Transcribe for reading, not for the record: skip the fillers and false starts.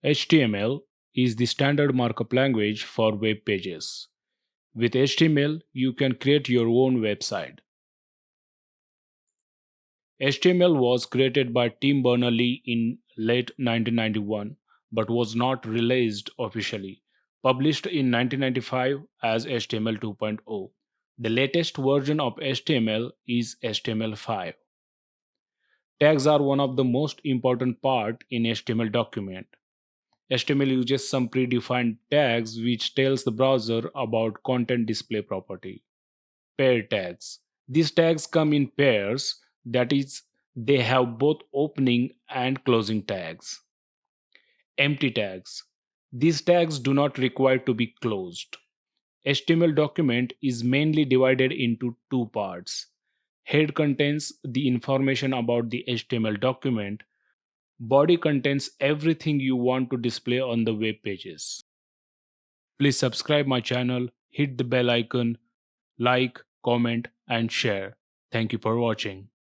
HTML is the standard markup language for web pages. With HTML, you can create your own website. HTML was created by Tim Berners-Lee in late 1991 but was not released officially. Published in 1995 as HTML 2.0. The latest version of HTML is HTML5. Tags are one of the most important part in HTML document. HTML uses some predefined tags which tells the browser about content display property. Pair tags. These tags come in pairs, that is, they have both opening and closing tags. Empty tags. These tags do not require to be closed. HTML document is mainly divided into two parts. Head contains the information about the HTML document. Body contains everything you want to display on the web pages. Please subscribe my channel, hit the bell icon, like, comment and share. Thank you for watching.